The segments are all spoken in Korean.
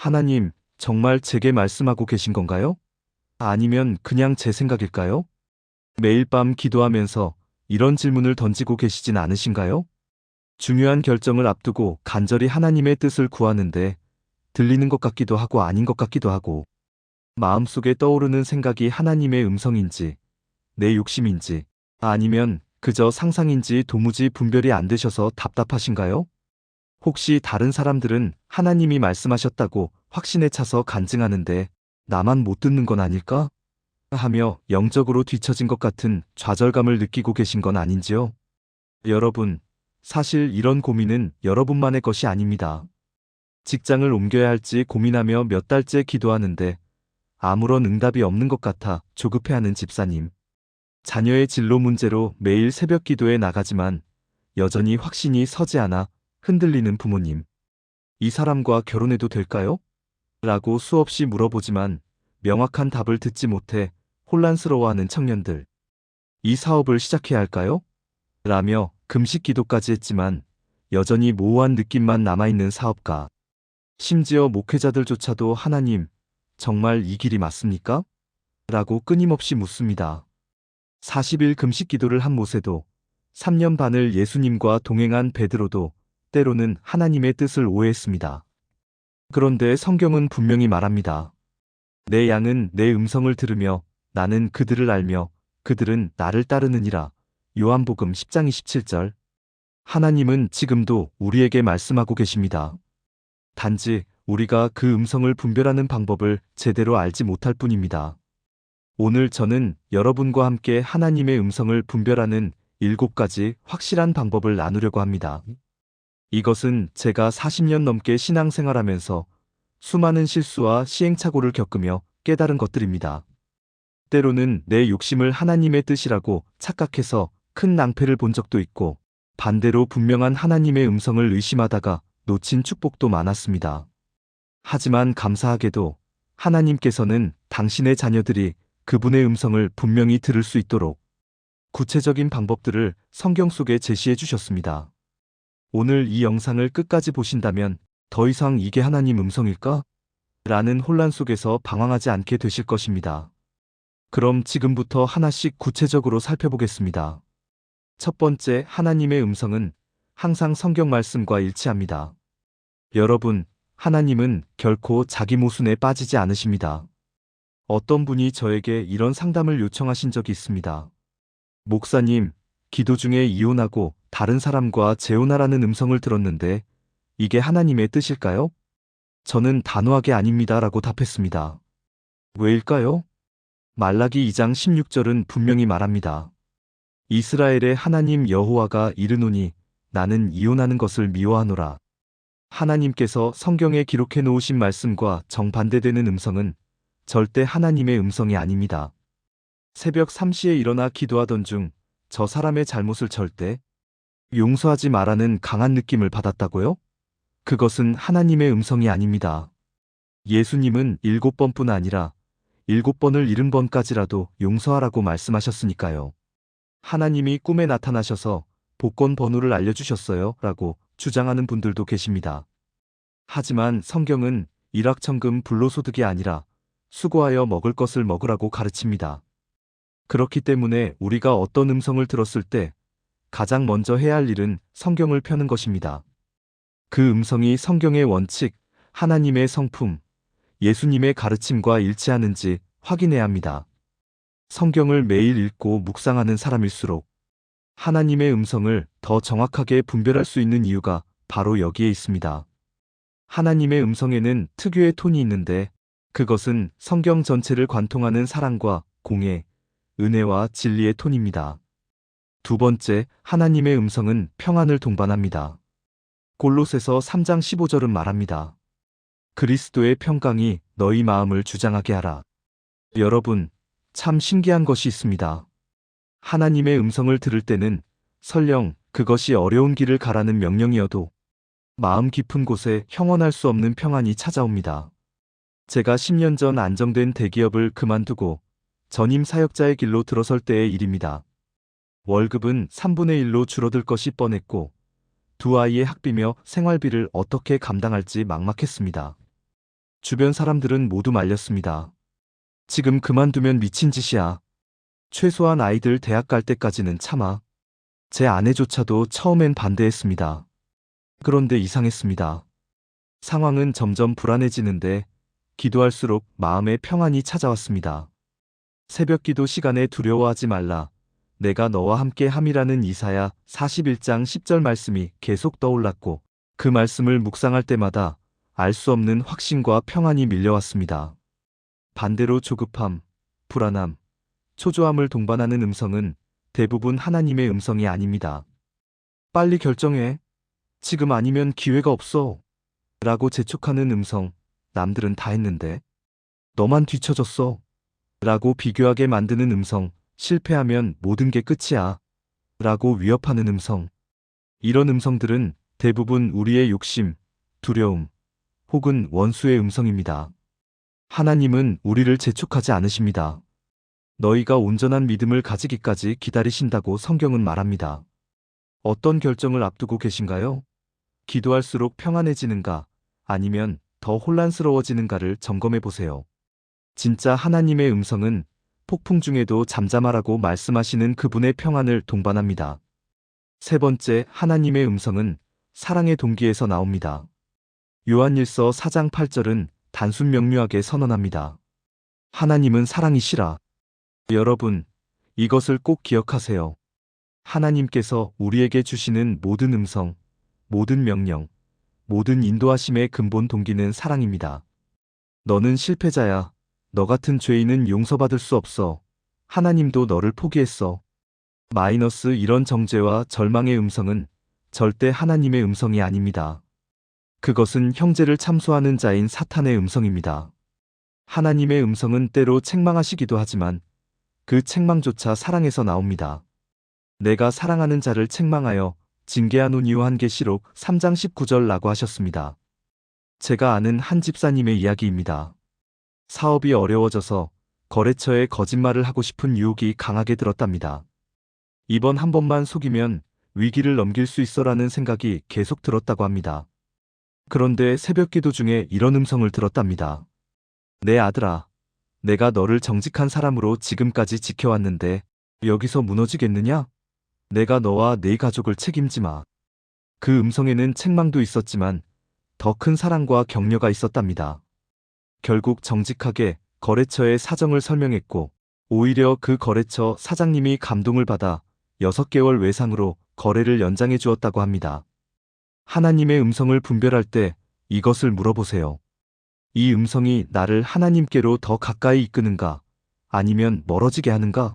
하나님, 정말 제게 말씀하고 계신 건가요? 아니면 그냥 제 생각일까요? 매일 밤 기도하면서 이런 질문을 던지고 계시진 않으신가요? 중요한 결정을 앞두고 간절히 하나님의 뜻을 구하는데 들리는 것 같기도 하고 아닌 것 같기도 하고 마음속에 떠오르는 생각이 하나님의 음성인지 내 욕심인지 아니면 그저 상상인지 도무지 분별이 안 되셔서 답답하신가요? 혹시 다른 사람들은 하나님이 말씀하셨다고 확신에 차서 간증하는데 나만 못 듣는 건 아닐까? 하며 영적으로 뒤처진 것 같은 좌절감을 느끼고 계신 건 아닌지요? 여러분, 사실 이런 고민은 여러분만의 것이 아닙니다. 직장을 옮겨야 할지 고민하며 몇 달째 기도하는데 아무런 응답이 없는 것 같아 조급해하는 집사님. 자녀의 진로 문제로 매일 새벽 기도에 나가지만 여전히 확신이 서지 않아 흔들리는 부모님. 이 사람과 결혼해도 될까요? 라고 수없이 물어보지만 명확한 답을 듣지 못해 혼란스러워하는 청년들. 이 사업을 시작해야 할까요? 라며 금식 기도까지 했지만 여전히 모호한 느낌만 남아있는 사업가. 심지어 목회자들조차도 하나님, 정말 이 길이 맞습니까? 라고 끊임없이 묻습니다. 40일 금식 기도를 한 모세도 3년 반을 예수님과 동행한 베드로도 때로는 하나님의 뜻을 오해했습니다. 그런데 성경은 분명히 말합니다. 내 양은 내 음성을 들으며 나는 그들을 알며 그들은 나를 따르느니라. 요한복음 10장 27절. 하나님은 지금도 우리에게 말씀하고 계십니다. 단지 우리가 그 음성을 분별하는 방법을 제대로 알지 못할 뿐입니다. 오늘 저는 여러분과 함께 하나님의 음성을 분별하는 7가지 확실한 방법을 나누려고 합니다. 이것은 제가 40년 넘게 신앙생활하면서 수많은 실수와 시행착오를 겪으며 깨달은 것들입니다. 때로는 내 욕심을 하나님의 뜻이라고 착각해서 큰 낭패를 본 적도 있고 반대로 분명한 하나님의 음성을 의심하다가 놓친 축복도 많았습니다. 하지만 감사하게도 하나님께서는 당신의 자녀들이 그분의 음성을 분명히 들을 수 있도록 구체적인 방법들을 성경 속에 제시해 주셨습니다. 오늘 이 영상을 끝까지 보신다면 더 이상 이게 하나님 음성일까? 라는 혼란 속에서 방황하지 않게 되실 것입니다. 그럼 지금부터 하나씩 구체적으로 살펴보겠습니다. 첫 번째, 하나님의 음성은 항상 성경 말씀과 일치합니다. 여러분, 하나님은 결코 자기 모순에 빠지지 않으십니다. 어떤 분이 저에게 이런 상담을 요청하신 적이 있습니다. 목사님, 기도 중에 이혼하고 다른 사람과 재혼하라는 음성을 들었는데 이게 하나님의 뜻일까요? 저는 단호하게 아닙니다라고 답했습니다. 왜일까요? 말라기 2장 16절은 분명히 말합니다. 이스라엘의 하나님 여호와가 이르노니 나는 이혼하는 것을 미워하노라. 하나님께서 성경에 기록해 놓으신 말씀과 정반대되는 음성은 절대 하나님의 음성이 아닙니다. 새벽 3시에 일어나 기도하던 중 저 사람의 잘못을 절대 용서하지 마라는 강한 느낌을 받았다고요? 그것은 하나님의 음성이 아닙니다. 예수님은 7번뿐 아니라 7번을 70번까지라도 용서하라고 말씀하셨으니까요. 하나님이 꿈에 나타나셔서 복권 번호를 알려주셨어요 라고 주장하는 분들도 계십니다. 하지만 성경은 일확천금 불로소득이 아니라 수고하여 먹을 것을 먹으라고 가르칩니다. 그렇기 때문에 우리가 어떤 음성을 들었을 때 가장 먼저 해야 할 일은 성경을 펴는 것입니다. 그 음성이 성경의 원칙, 하나님의 성품, 예수님의 가르침과 일치하는지 확인해야 합니다. 성경을 매일 읽고 묵상하는 사람일수록 하나님의 음성을 더 정확하게 분별할 수 있는 이유가 바로 여기에 있습니다. 하나님의 음성에는 특유의 톤이 있는데 그것은 성경 전체를 관통하는 사랑과 공의, 은혜와 진리의 톤입니다. 두 번째, 하나님의 음성은 평안을 동반합니다. 골로새서 3장 15절은 말합니다. 그리스도의 평강이 너희 마음을 주장하게 하라. 여러분, 참 신기한 것이 있습니다. 하나님의 음성을 들을 때는 설령 그것이 어려운 길을 가라는 명령이어도 마음 깊은 곳에 형언할 수 없는 평안이 찾아옵니다. 제가 10년 전 안정된 대기업을 그만두고 전임 사역자의 길로 들어설 때의 일입니다. 월급은 3분의 1로 줄어들 것이 뻔했고 두 아이의 학비며 생활비를 어떻게 감당할지 막막했습니다. 주변 사람들은 모두 말렸습니다. 지금 그만두면 미친 짓이야. 최소한 아이들 대학 갈 때까지는 참아. 제 아내조차도 처음엔 반대했습니다. 그런데 이상했습니다. 상황은 점점 불안해지는데 기도할수록 마음에 평안이 찾아왔습니다. 새벽 기도 시간에 두려워하지 말라. 내가 너와 함께 함이라는 이사야 41장 10절 말씀이 계속 떠올랐고 그 말씀을 묵상할 때마다 알 수 없는 확신과 평안이 밀려왔습니다. 반대로 조급함, 불안함, 초조함을 동반하는 음성은 대부분 하나님의 음성이 아닙니다. 빨리 결정해. 지금 아니면 기회가 없어. 라고 재촉하는 음성. 남들은 다 했는데 너만 뒤처졌어. 라고 비교하게 만드는 음성. 실패하면 모든 게 끝이야. 라고 위협하는 음성. 이런 음성들은 대부분 우리의 욕심, 두려움, 혹은 원수의 음성입니다. 하나님은 우리를 재촉하지 않으십니다. 너희가 온전한 믿음을 가지기까지 기다리신다고 성경은 말합니다. 어떤 결정을 앞두고 계신가요? 기도할수록 평안해지는가, 아니면 더 혼란스러워지는가를 점검해 보세요. 진짜 하나님의 음성은 폭풍 중에도 잠잠하라고 말씀하시는 그분의 평안을 동반합니다. 세 번째, 하나님의 음성은 사랑의 동기에서 나옵니다. 요한일서 4장 8절은 단순 명료하게 선언합니다. 하나님은 사랑이시라. 여러분, 이것을 꼭 기억하세요. 하나님께서 우리에게 주시는 모든 음성, 모든 명령, 모든 인도하심의 근본 동기는 사랑입니다. 너는 실패자야. 너 같은 죄인은 용서받을 수 없어. 하나님도 너를 포기했어. 이런 정죄와 절망의 음성은 절대 하나님의 음성이 아닙니다. 그것은 형제를 참소하는 자인 사탄의 음성입니다. 하나님의 음성은 때로 책망하시기도 하지만 그 책망조차 사랑에서 나옵니다. 내가 사랑하는 자를 책망하여 징계하노니 요한계시록 3장 19절라고 하셨습니다. 제가 아는 한 집사님의 이야기입니다. 사업이 어려워져서 거래처에 거짓말을 하고 싶은 유혹이 강하게 들었답니다. 이번 한 번만 속이면 위기를 넘길 수 있어라는 생각이 계속 들었다고 합니다. 그런데 새벽 기도 중에 이런 음성을 들었답니다. 내 아들아, 내가 너를 정직한 사람으로 지금까지 지켜왔는데 여기서 무너지겠느냐? 내가 너와 네 가족을 책임지마. 그 음성에는 책망도 있었지만 더 큰 사랑과 격려가 있었답니다. 결국 정직하게 거래처의 사정을 설명했고 오히려 그 거래처 사장님이 감동을 받아 6개월 외상으로 거래를 연장해 주었다고 합니다. 하나님의 음성을 분별할 때 이것을 물어보세요. 이 음성이 나를 하나님께로 더 가까이 이끄는가? 아니면 멀어지게 하는가?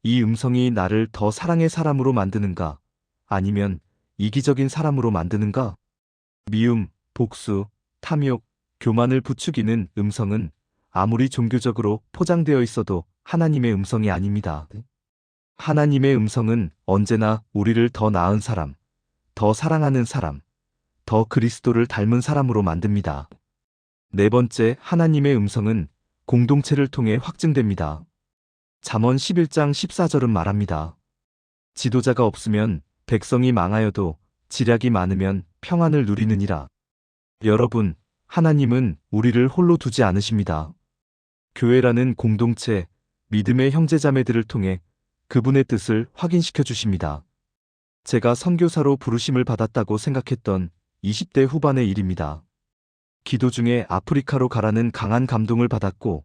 이 음성이 나를 더 사랑의 사람으로 만드는가? 아니면 이기적인 사람으로 만드는가? 미움, 복수, 탐욕, 교만을 부추기는 음성은 아무리 종교적으로 포장되어 있어도 하나님의 음성이 아닙니다. 하나님의 음성은 언제나 우리를 더 나은 사람, 더 사랑하는 사람, 더 그리스도를 닮은 사람으로 만듭니다. 네 번째, 하나님의 음성은 공동체를 통해 확증됩니다. 잠언 11장 14절은 말합니다. 지도자가 없으면 백성이 망하여도 지략이 많으면 평안을 누리느니라. 여러분, 하나님은 우리를 홀로 두지 않으십니다. 교회라는 공동체, 믿음의 형제자매들을 통해 그분의 뜻을 확인시켜 주십니다. 제가 선교사로 부르심을 받았다고 생각했던 20대 후반의 일입니다. 기도 중에 아프리카로 가라는 강한 감동을 받았고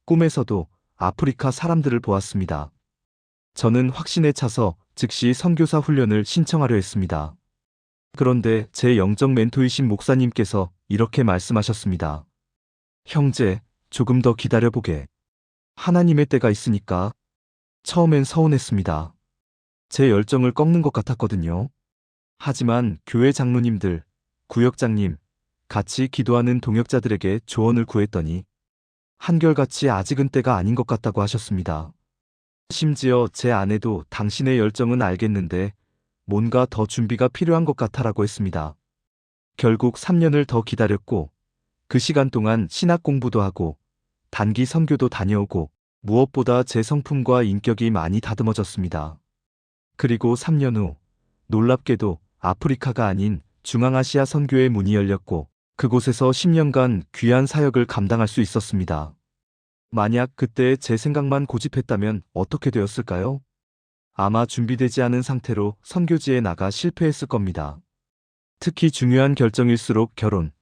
꿈에서도 아프리카 사람들을 보았습니다. 저는 확신에 차서 즉시 선교사 훈련을 신청하려 했습니다. 그런데 제 영적 멘토이신 목사님께서 이렇게 말씀하셨습니다. 형제, 조금 더 기다려보게. 하나님의 때가 있으니까. 처음엔 서운했습니다. 제 열정을 꺾는 것 같았거든요. 하지만 교회 장로님들, 구역장님, 같이 기도하는 동역자들에게 조언을 구했더니 한결같이 아직은 때가 아닌 것 같다고 하셨습니다. 심지어 제 아내도 당신의 열정은 알겠는데 뭔가 더 준비가 필요한 것 같아라고 했습니다. 결국 3년을 더 기다렸고 그 시간 동안 신학 공부도 하고 단기 선교도 다녀오고 무엇보다 제 성품과 인격이 많이 다듬어졌습니다. 그리고 3년 후 놀랍게도 아프리카가 아닌 중앙아시아 선교의 문이 열렸고 그곳에서 10년간 귀한 사역을 감당할 수 있었습니다. 만약 그때 제 생각만 고집했다면 어떻게 되었을까요? 아마 준비되지 않은 상태로 선교지에 나가 실패했을 겁니다. 특히 중요한 결정일수록 결혼,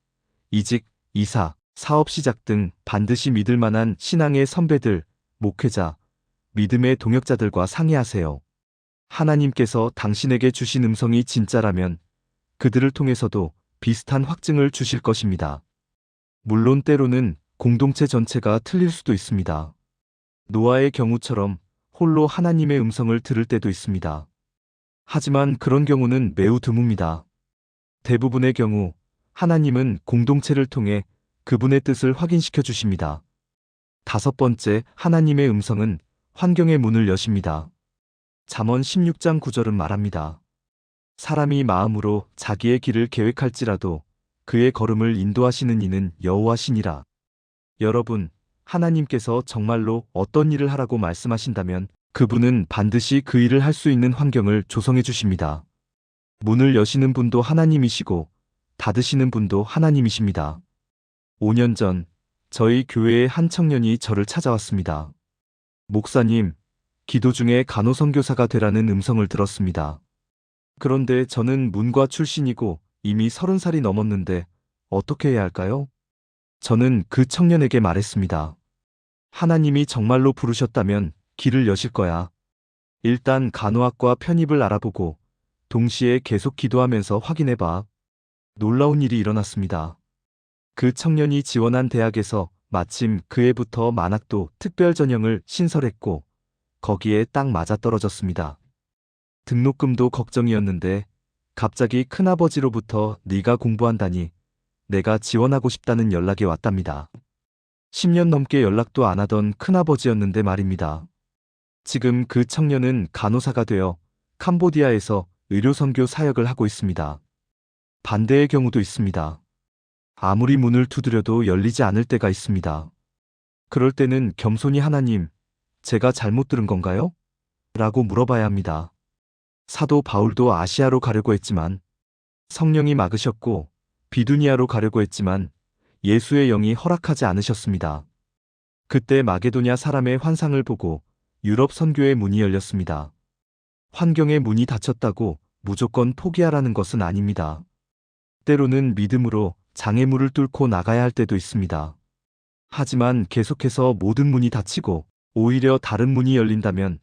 이직, 이사, 사업 시작 등 반드시 믿을 만한 신앙의 선배들, 목회자, 믿음의 동역자들과 상의하세요. 하나님께서 당신에게 주신 음성이 진짜라면 그들을 통해서도 비슷한 확증을 주실 것입니다. 물론 때로는 공동체 전체가 틀릴 수도 있습니다. 노아의 경우처럼 홀로 하나님의 음성을 들을 때도 있습니다. 하지만 그런 경우는 매우 드뭅니다. 대부분의 경우 하나님은 공동체를 통해 그분의 뜻을 확인시켜 주십니다. 다섯 번째, 하나님의 음성은 환경의 문을 여십니다. 잠언 16장 9절은 말합니다. 사람이 마음으로 자기의 길을 계획할지라도 그의 걸음을 인도하시는 이는 여호와시니라. 여러분, 하나님께서 정말로 어떤 일을 하라고 말씀하신다면 그분은 반드시 그 일을 할 수 있는 환경을 조성해 주십니다. 문을 여시는 분도 하나님이시고 닫으시는 분도 하나님이십니다. 5년 전 저희 교회의 한 청년이 저를 찾아왔습니다. 목사님, 기도 중에 간호선교사가 되라는 음성을 들었습니다. 그런데 저는 문과 출신이고 이미 30살이 넘었는데 어떻게 해야 할까요? 저는 그 청년에게 말했습니다. 하나님이 정말로 부르셨다면 길을 여실 거야. 일단 간호학과 편입을 알아보고 동시에 계속 기도하면서 확인해봐. 놀라운 일이 일어났습니다. 그 청년이 지원한 대학에서 마침 그 해부터 만학도 특별 전형을 신설했고 거기에 딱 맞아떨어졌습니다. 등록금도 걱정이었는데 갑자기 큰아버지로부터 네가 공부한다니 내가 지원하고 싶다는 연락이 왔답니다. 10년 넘게 연락도 안 하던 큰아버지였는데 말입니다. 지금 그 청년은 간호사가 되어 캄보디아에서 의료선교 사역을 하고 있습니다. 반대의 경우도 있습니다. 아무리 문을 두드려도 열리지 않을 때가 있습니다. 그럴 때는 겸손히 하나님, 제가 잘못 들은 건가요? 라고 물어봐야 합니다. 사도 바울도 아시아로 가려고 했지만 성령이 막으셨고 비두니아로 가려고 했지만 예수의 영이 허락하지 않으셨습니다. 그때 마게도냐 사람의 환상을 보고 유럽 선교의 문이 열렸습니다. 환경의 문이 닫혔다고 무조건 포기하라는 것은 아닙니다. 때로는 믿음으로 장애물을 뚫고 나가야 할 때도 있습니다. 하지만 계속해서 모든 문이 닫히고 오히려 다른 문이 열린다면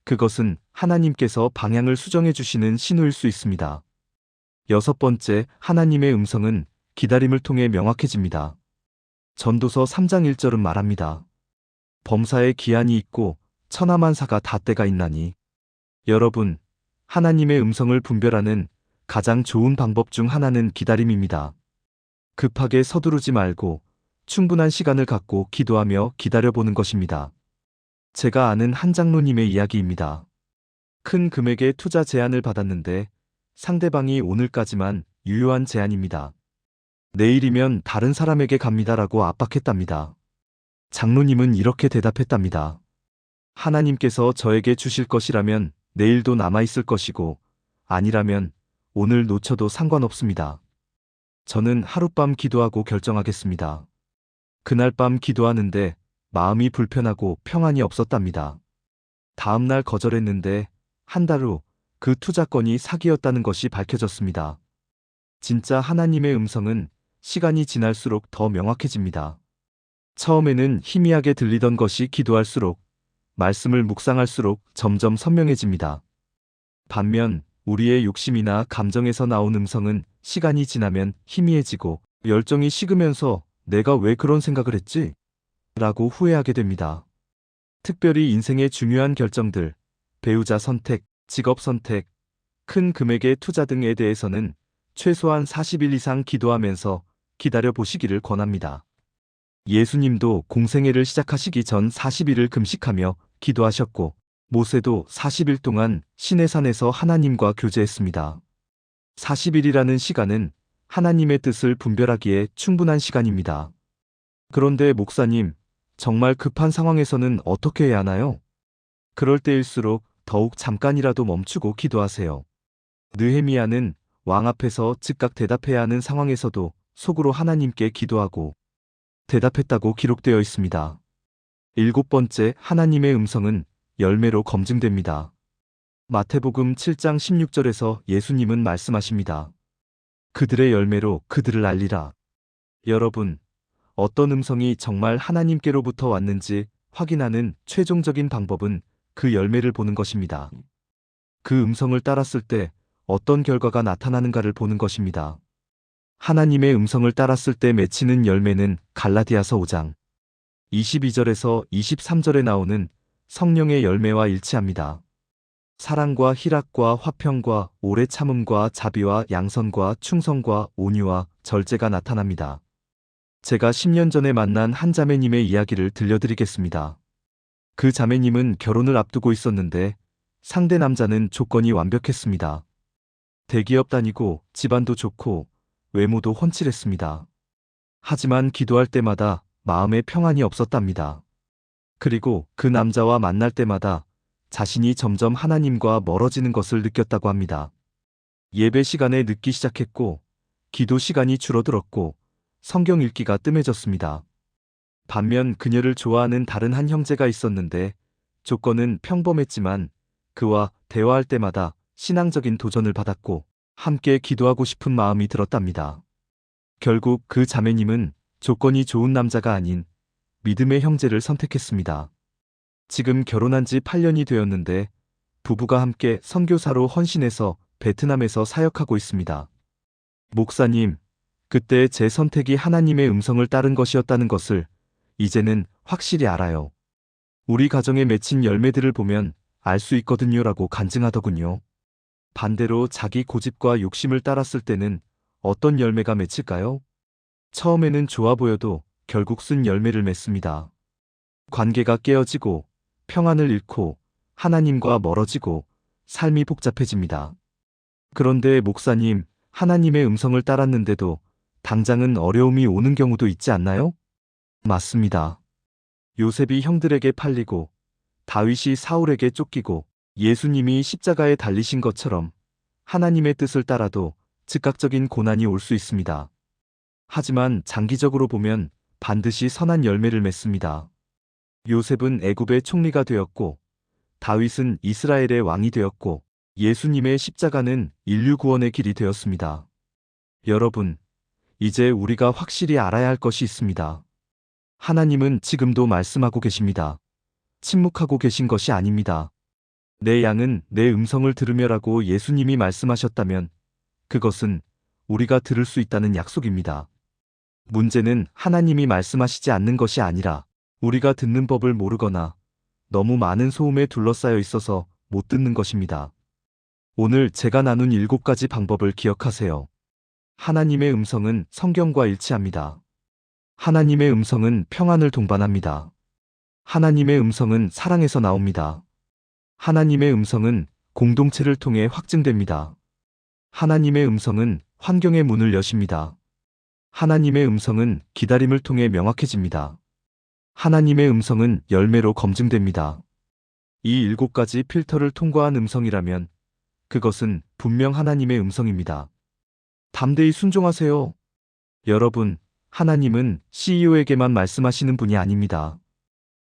그것은 하나님께서 방향을 수정해 주시는 신호일 수 있습니다. 여섯 번째, 하나님의 음성은 기다림을 통해 명확해집니다. 전도서 3장 1절은 말합니다. 범사에 기한이 있고 천하만사가 다 때가 있나니. 여러분, 하나님의 음성을 분별하는 가장 좋은 방법 중 하나는 기다림입니다. 급하게 서두르지 말고 충분한 시간을 갖고 기도하며 기다려보는 것입니다. 제가 아는 한 장로님의 이야기입니다. 큰 금액의 투자 제안을 받았는데 상대방이 오늘까지만 유효한 제안입니다. 내일이면 다른 사람에게 갑니다라고 압박했답니다. 장로님은 이렇게 대답했답니다. 하나님께서 저에게 주실 것이라면 내일도 남아있을 것이고 아니라면 오늘 놓쳐도 상관없습니다. 저는 하룻밤 기도하고 결정하겠습니다. 그날 밤 기도하는데 마음이 불편하고 평안이 없었답니다. 다음날 거절했는데 한 달 후 그 투자건이 사기였다는 것이 밝혀졌습니다. 진짜 하나님의 음성은 시간이 지날수록 더 명확해집니다. 처음에는 희미하게 들리던 것이 기도할수록, 말씀을 묵상할수록 점점 선명해집니다. 반면 우리의 욕심이나 감정에서 나온 음성은 시간이 지나면 희미해지고 열정이 식으면서 내가 왜 그런 생각을 했지? 라고 후회하게 됩니다. 특별히 인생의 중요한 결정들, 배우자 선택, 직업 선택, 큰 금액의 투자 등에 대해서는 최소한 40일 이상 기도하면서 기다려 보시기를 권합니다. 예수님도 공생애를 시작하시기 전 40일을 금식하며 기도하셨고 모세도 40일 동안 시내산에서 하나님과 교제했습니다. 40일이라는 시간은 하나님의 뜻을 분별하기에 충분한 시간입니다. 그런데 목사님, 정말 급한 상황에서는 어떻게 해야 하나요? 그럴 때일수록 더욱 잠깐이라도 멈추고 기도하세요. 느헤미야는 왕 앞에서 즉각 대답해야 하는 상황에서도 속으로 하나님께 기도하고 대답했다고 기록되어 있습니다. 7번째, 하나님의 음성은 열매로 검증됩니다. 마태복음 7장 16절에서 예수님은 말씀하십니다. 그들의 열매로 그들을 알리라. 여러분, 어떤 음성이 정말 하나님께로부터 왔는지 확인하는 최종적인 방법은 그 열매를 보는 것입니다. 그 음성을 따랐을 때 어떤 결과가 나타나는가를 보는 것입니다. 하나님의 음성을 따랐을 때 맺히는 열매는 갈라디아서 5장 22절에서 23절에 나오는 성령의 열매와 일치합니다. 사랑과 희락과 화평과 오래 참음과 자비와 양선과 충성과 온유와 절제가 나타납니다. 제가 10년 전에 만난 한 자매님의 이야기를 들려드리겠습니다. 그 자매님은 결혼을 앞두고 있었는데 상대 남자는 조건이 완벽했습니다. 대기업 다니고 집안도 좋고 외모도 훤칠했습니다. 하지만 기도할 때마다 마음에 평안이 없었답니다. 그리고 그 남자와 만날 때마다 자신이 점점 하나님과 멀어지는 것을 느꼈다고 합니다. 예배 시간에 늦기 시작했고, 기도 시간이 줄어들었고, 성경 읽기가 뜸해졌습니다. 반면 그녀를 좋아하는 다른 한 형제가 있었는데, 조건은 평범했지만 그와 대화할 때마다 신앙적인 도전을 받았고, 함께 기도하고 싶은 마음이 들었답니다. 결국 그 자매님은 조건이 좋은 남자가 아닌 믿음의 형제를 선택했습니다. 지금 결혼한 지 8년이 되었는데 부부가 함께 선교사로 헌신해서 베트남에서 사역하고 있습니다. 목사님, 그때 제 선택이 하나님의 음성을 따른 것이었다는 것을 이제는 확실히 알아요. 우리 가정에 맺힌 열매들을 보면 알 수 있거든요라고 간증하더군요. 반대로 자기 고집과 욕심을 따랐을 때는 어떤 열매가 맺힐까요? 처음에는 좋아 보여도 결국 쓴 열매를 맺습니다. 관계가 깨어지고 평안을 잃고 하나님과 멀어지고 삶이 복잡해집니다. 그런데 목사님, 하나님의 음성을 따랐는데도 당장은 어려움이 오는 경우도 있지 않나요? 맞습니다. 요셉이 형들에게 팔리고 다윗이 사울에게 쫓기고 예수님이 십자가에 달리신 것처럼 하나님의 뜻을 따라도 즉각적인 고난이 올 수 있습니다. 하지만 장기적으로 보면 반드시 선한 열매를 맺습니다. 요셉은 애굽의 총리가 되었고, 다윗은 이스라엘의 왕이 되었고, 예수님의 십자가는 인류 구원의 길이 되었습니다. 여러분, 이제 우리가 확실히 알아야 할 것이 있습니다. 하나님은 지금도 말씀하고 계십니다. 침묵하고 계신 것이 아닙니다. 내 양은 내 음성을 들으며라고 예수님이 말씀하셨다면 그것은 우리가 들을 수 있다는 약속입니다. 문제는 하나님이 말씀하시지 않는 것이 아니라 우리가 듣는 법을 모르거나 너무 많은 소음에 둘러싸여 있어서 못 듣는 것입니다. 오늘 제가 나눈 7가지 방법을 기억하세요. 하나님의 음성은 성경과 일치합니다. 하나님의 음성은 평안을 동반합니다. 하나님의 음성은 사랑에서 나옵니다. 하나님의 음성은 공동체를 통해 확증됩니다. 하나님의 음성은 환경의 문을 여십니다. 하나님의 음성은 기다림을 통해 명확해집니다. 하나님의 음성은 열매로 검증됩니다. 이 7가지 필터를 통과한 음성이라면 그것은 분명 하나님의 음성입니다. 담대히 순종하세요. 여러분, 하나님은 CEO에게만 말씀하시는 분이 아닙니다.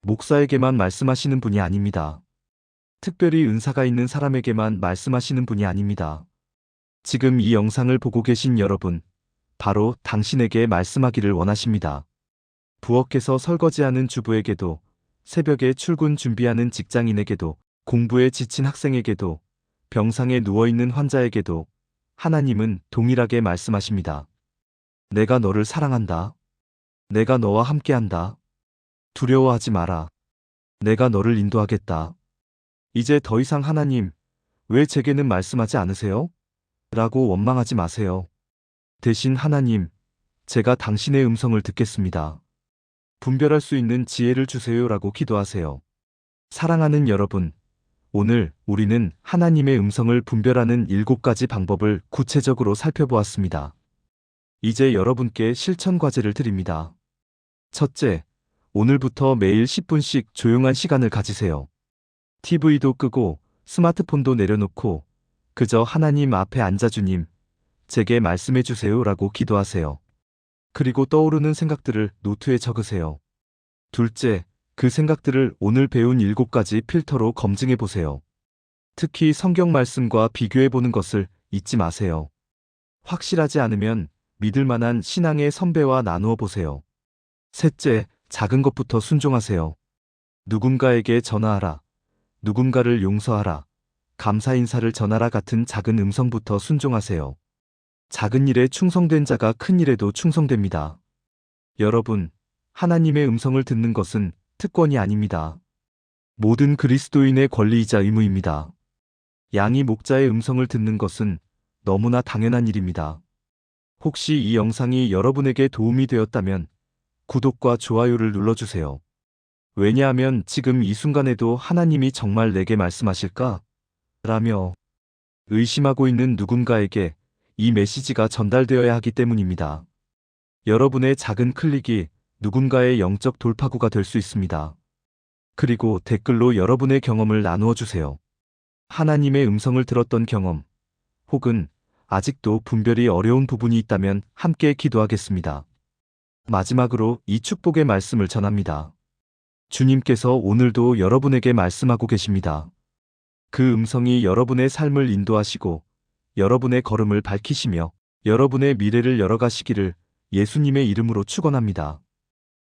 목사에게만 말씀하시는 분이 아닙니다. 특별히 은사가 있는 사람에게만 말씀하시는 분이 아닙니다. 지금 이 영상을 보고 계신 여러분, 바로 당신에게 말씀하기를 원하십니다. 부엌에서 설거지하는 주부에게도, 새벽에 출근 준비하는 직장인에게도, 공부에 지친 학생에게도, 병상에 누워있는 환자에게도 하나님은 동일하게 말씀하십니다. 내가 너를 사랑한다. 내가 너와 함께한다. 두려워하지 마라. 내가 너를 인도하겠다. 이제 더 이상 하나님, 왜 제게는 말씀하지 않으세요? 라고 원망하지 마세요. 대신 하나님, 제가 당신의 음성을 듣겠습니다. 분별할 수 있는 지혜를 주세요라고 기도하세요. 사랑하는 여러분, 오늘 우리는 하나님의 음성을 분별하는 7가지 방법을 구체적으로 살펴보았습니다. 이제 여러분께 실천 과제를 드립니다. 첫째, 오늘부터 매일 10분씩 조용한 시간을 가지세요. TV도 끄고 스마트폰도 내려놓고 그저 하나님 앞에 앉아 주님, 제게 말씀해 주세요라고 기도하세요. 그리고 떠오르는 생각들을 노트에 적으세요. 둘째, 그 생각들을 오늘 배운 7가지 필터로 검증해 보세요. 특히 성경 말씀과 비교해 보는 것을 잊지 마세요. 확실하지 않으면 믿을 만한 신앙의 선배와 나누어 보세요. 셋째, 작은 것부터 순종하세요. 누군가에게 전화하라. 누군가를 용서하라. 감사 인사를 전하라 같은 작은 음성부터 순종하세요. 작은 일에 충성된 자가 큰 일에도 충성됩니다. 여러분, 하나님의 음성을 듣는 것은 특권이 아닙니다. 모든 그리스도인의 권리이자 의무입니다. 양이 목자의 음성을 듣는 것은 너무나 당연한 일입니다. 혹시 이 영상이 여러분에게 도움이 되었다면 구독과 좋아요를 눌러주세요. 왜냐하면 지금 이 순간에도 하나님이 정말 내게 말씀하실까? 라며 의심하고 있는 누군가에게 이 메시지가 전달되어야 하기 때문입니다. 여러분의 작은 클릭이 누군가의 영적 돌파구가 될 수 있습니다. 그리고 댓글로 여러분의 경험을 나누어 주세요. 하나님의 음성을 들었던 경험, 혹은 아직도 분별이 어려운 부분이 있다면 함께 기도하겠습니다. 마지막으로 이 축복의 말씀을 전합니다. 주님께서 오늘도 여러분에게 말씀하고 계십니다. 그 음성이 여러분의 삶을 인도하시고 여러분의 걸음을 밝히시며 여러분의 미래를 열어가시기를 예수님의 이름으로 축원합니다.